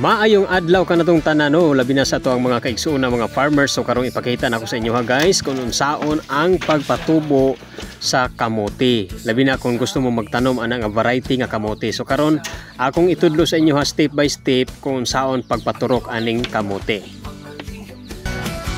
Maayong adlaw ka na tong tanan no, labi na sa to ang mga kaigsuon na mga farmers. So karong ipakita na ko sa inyo ha guys kung unsaon ang pagpatubo sa kamote. Labi na kung gusto mo magtanom ana nga variety nga kamote. So karon akong itudlo sa inyo ha step by step kung unsaon pagpaturok aning kamote.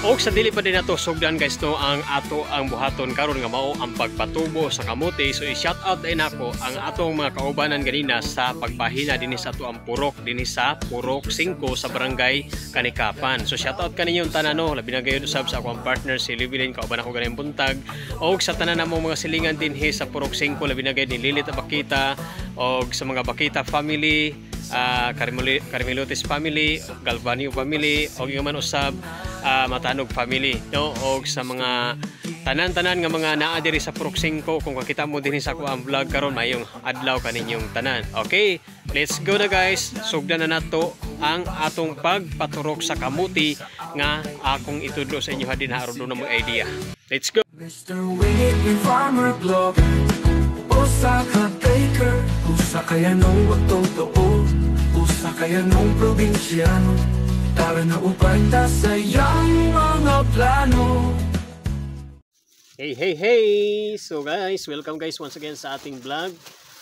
O sa dili pa din nato sugdan guys no ang ato ang buhaton karon nga mao ang pagpatubo sa kamote. So i-shout out din ako ang atong mga kaubanan ganina sa pagpahina dinhi sa ato ang purok dinhi sa Purok 5 sa barangay Kanikapan. So shout out kaninyong tanan no, labi na gayud usab sa akong partner si Livilin kauban ako ganing buntag og sa tanan namong mga silingan dinhi sa Purok 5 labi na gayud ni Lilit Bakita og sa mga Bakita family, Carmelotes family, Galvanio family og yung man usab Matanog family no og sa mga tanan-tanan nga mga naa diri sa Purok 5 kung kakita mo dinhi sa ako ang vlog karon mayong adlaw kaninyong tanan. Okay, let's go na guys. Sugdan na nato ang atong pagpaturok sa kamuti nga akong itudlo sa inyo hadin aron na mo idea. Let's go. Mr. Winnie Farmer Blogger, usa ka baker, usa kaya nung totoo, usa kaya nung probinsyano, tara na upay ta sa iyang mga plano. Hey! So guys, welcome guys once again sa ating vlog,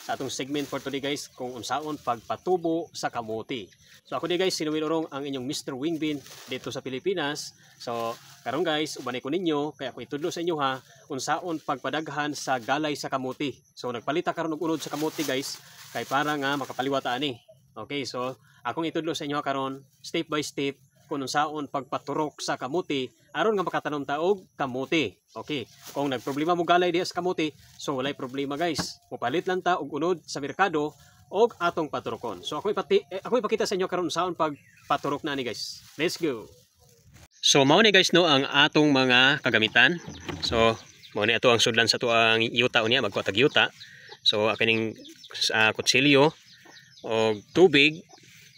sa atong segment for today guys, kung unsaon pagpatubo sa kamote. So ako di guys, sinuwilorong ang inyong Mr. Wingbin dito sa Pilipinas. So karon guys, ubanay ko ninyo, kaya ako itudlo sa inyo ha, unsaon pagpadaghan sa galay sa kamote. So nagpalita karon og unod sa kamote guys, kay para nga makapaliwata ani. Okay, so akong itudlo sa inyo karon step by step kung unsaon pagpaturok sa kamote aron nga makatanom ta og kamote. Okay, kung nagproblema mo galay diha sa kamote, so walay problema guys. Mupalit lang ta og unod sa merkado og atong paturokon. So ako ipakita sa inyo karon unsaon pagpaturok na ni guys. Let's go. So mao ni guys no ang atong mga kagamitan. So mao ni ato ang sudlan sa tuang yuta unya magkuatag yuta. So akining kutsilyo og tubig,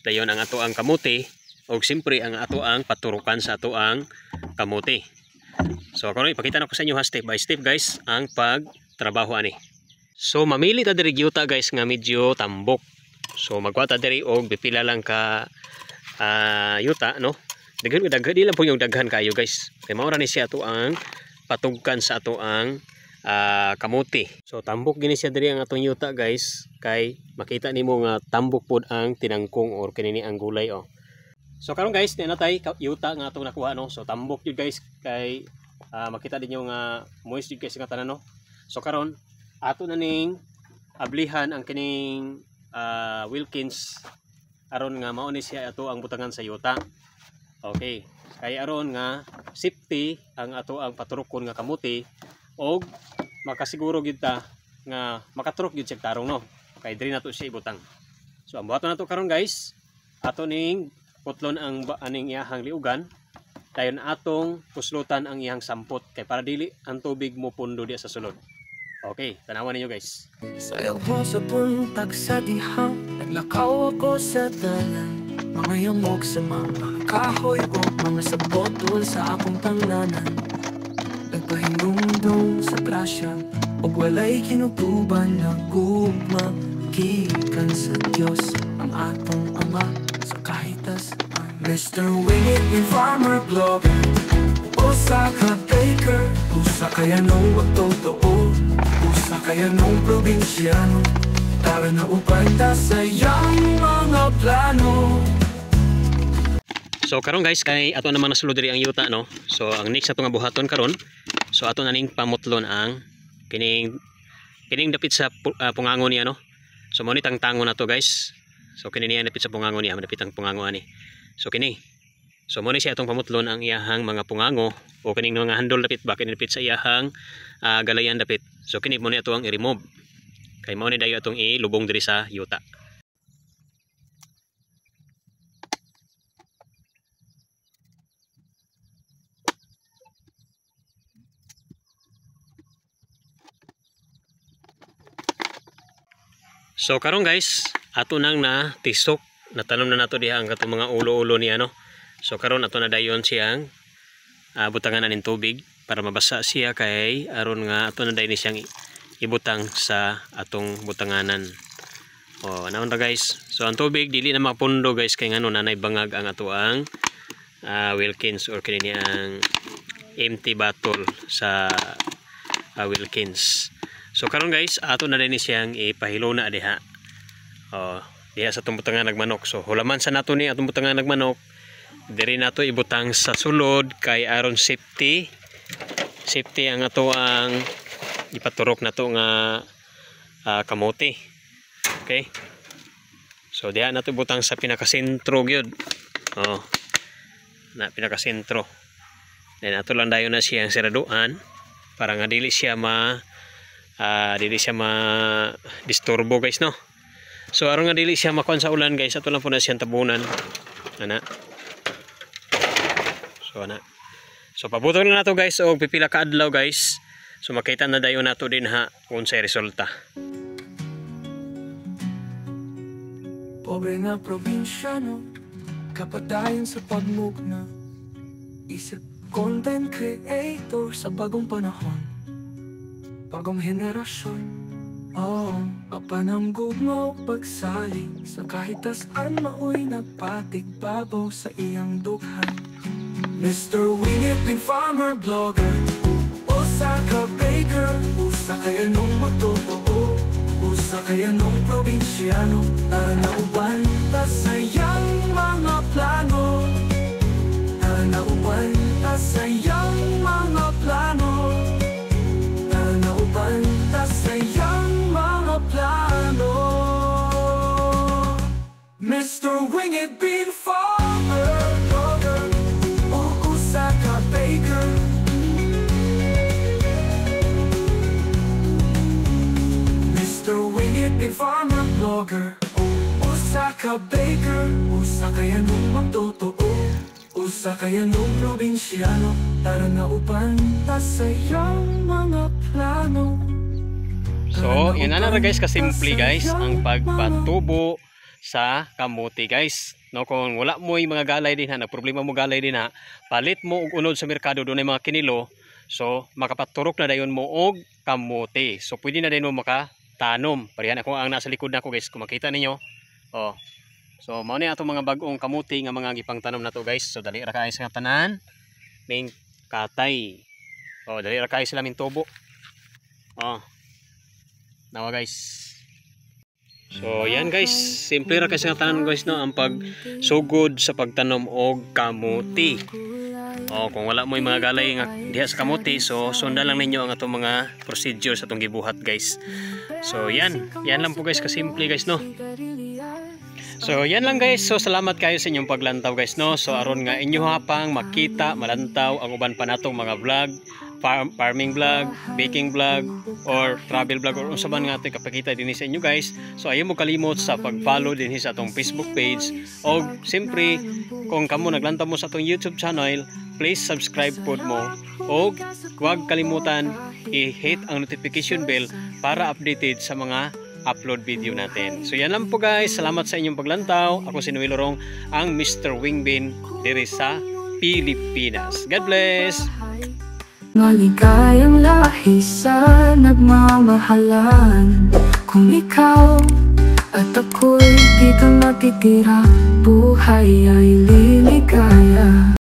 dayon ang ato ang kamote og siyempre ang ato ang paturukan sa ato ang kamote. So karon ipakita na ko sa inyo ha step by step guys ang pagtrabaho ani. So mamili ta diri yuta guys nga medyo tambok. So magkuha ta diri og bipila lang ka yuta no. Daghan di lang po yung daghan kayo guys. Kay mao ra ni siya ato ang patugkan sa ato ang kamote. So tambok gini siya diri ang atong yuta guys, kay makita nimo nga tambok pod ang tinangkong or kanini ang gulay oh. So karon guys, ni natay yuta nga atong nakuha no. So tambok jud guys kay makita din yung moist jud guys nga tanan no. So karon ato na ning ablihan ang kining Wilkins aron nga mao ni siya ato ang butangan sa yuta. Okay, kay aron nga safety ang ato ang paturokon nga kamote og makasiguro gid ta nga makaturok gid siya tarong no. Okay, diri nato siya ibutang. So ang buhaton nato karon guys, ato ning putlon ang aning iyahang liugan, dayon atong puslutan ang iyang sampot kay para dili ang tubig mo pundo diya sa sulod. Okay, tanawan ninyo guys. Sayaw mo sa puntag sa dihang, naglakaw ako sa dalan, mga yamog sa mga kahoy o mga sabot doon sa akong tanglanan. Nagpahingdong sa grasya og walay kinutuban na gugma, gikan sa Diyos ang atong Ama sa kahitas. Mr. Winnie Farmer Blogger, usa ka baker, usa kaya nung totoo, usa kaya nung probinsyano, tara na upay ta sa iyang mga plano. So karon guys, kay ato naman nasulod diri ang yuta no. So ang next ato nga buhaton karon, so ato na ning pamutlon ang kining dapit sa pungango niya no. So mo ni tangtango na to guys. So kini niya dapit sa pungango niya, dapit ang pungango ani. So kini. So mo ni siya atong pamutlon ang iyahang mga pungango o kining mga handol dapit ba kini dapit sa iyahang galayan dapit. So kini mo ni ato ang i-remove. Kay mo ni dayo atong ilubong diri sa yuta. So karon guys, ato nang na tisok, natanom na nato diha ang katong mga ulo-ulo niya no. So karon ato na dayon siyang butangan aning tubig para mabasa siya kay aron nga ato na dayon siyang ibutang sa atong butanganan. Oh, naman ra guys. So ang tubig dili na mapundo guys kay ngano nanay bangag ang atuang Wilkins or kini ang empty bottle sa Wilkins. So karon guys, ato na din siyang ipahilo na diha. Oh, diha sa tumbutangan nagmanok. So hulaman sa nato ni atong butangan nagmanok. Diri nato ibutang sa sulod kay aron safety. Safety ang atuang ipaturok nato nga kamote. Okay. So diha nato ibutang sa pinakasentro gyud. Oh. Na pinakasentro. Then ato lang dayon na siyang siraduan para nga dili siya ma disturbo guys no. So aron nga dili siya makuan sa ulan guys, ato lang po na siyang tabunan. Ana. So ana. So pabutol na nato guys og pipila ka adlaw guys. So makita na dayon nato din ha kung sa resulta. Pobre nga probinsyano, kapadayon sa pagmukna. Isip content creator sa bagong panahon, bagong henerasyon. Oh, kapanamgog mo pagsaling sa kahit tasan maoy nagpatigbabaw sa iyang dughan. Mr. Wingit Pig Farmer Blogger, usa ka baker, usa kaya nung matotoo, usa kaya nung probinsyano, tara na uban ta sa iyang mga plano, tara na uban ta sa iyang mga plano, tara na uban ta sa iyang mga plano. Mr. Wingit Pig Farmer Blogger, o usa ka baker, Mr. Wingit Pig Farmer Blogger, usa ka baker, usa kaya nung magtotoo, usa kaya nung probinsyano, tara na uban ta sa iyang mga plano. So yan na guys, kasimple guys ang pagpatubo sa kamote guys. No, kung wala mo yung mga galay din ha, nagproblema mo galay din ha, palit mo og unod sa merkado doon ay mga kinilo. So makapaturok na dayon mo og kamote. So pwede na din mo makatanom. Parihan ako ang nasa likod nako guys, kung makita ninyo. Oh. So mao ni ato mga bag-ong kamote nga mga gipang tanom na to guys. So dali ra kaay sa tanan ning katay. Oh, dali ra kaay sila min tubo. Oh. Nawa guys. So yan guys, simple ra kay sa tanan guys no ang pagsugod sa pagtanom og kamote. Oh, kung wala mo yung mga galay nga diha sa kamote, so sundan lang ninyo ang atong mga procedures atong gibuhat guys. So yan lang po guys, kasimple guys no. So yan lang guys. So salamat kayo sa inyong paglantaw guys no. So aron nga inyo hapang makita, malantaw ang uban pa natong mga vlog, farming vlog, baking vlog, or travel vlog, or unsa man nga ito kapakita din sa inyo guys. So ayaw mo kalimot sa pag-follow din sa atong Facebook page, o siyempre kung kamo naglantaw mo sa atong YouTube channel, please subscribe pod mo, o huwag kalimutan i-hit ang notification bell para updated sa mga upload video natin. So yan lang po guys, salamat sa inyong paglantaw. Ako si Noel Orong, ang Mr. Wingbin diri sa Pilipinas. God bless. Maligayang lahi sa nagmamahalan. Kung ikaw at ako'y dito natitira, buhay ay liligaya.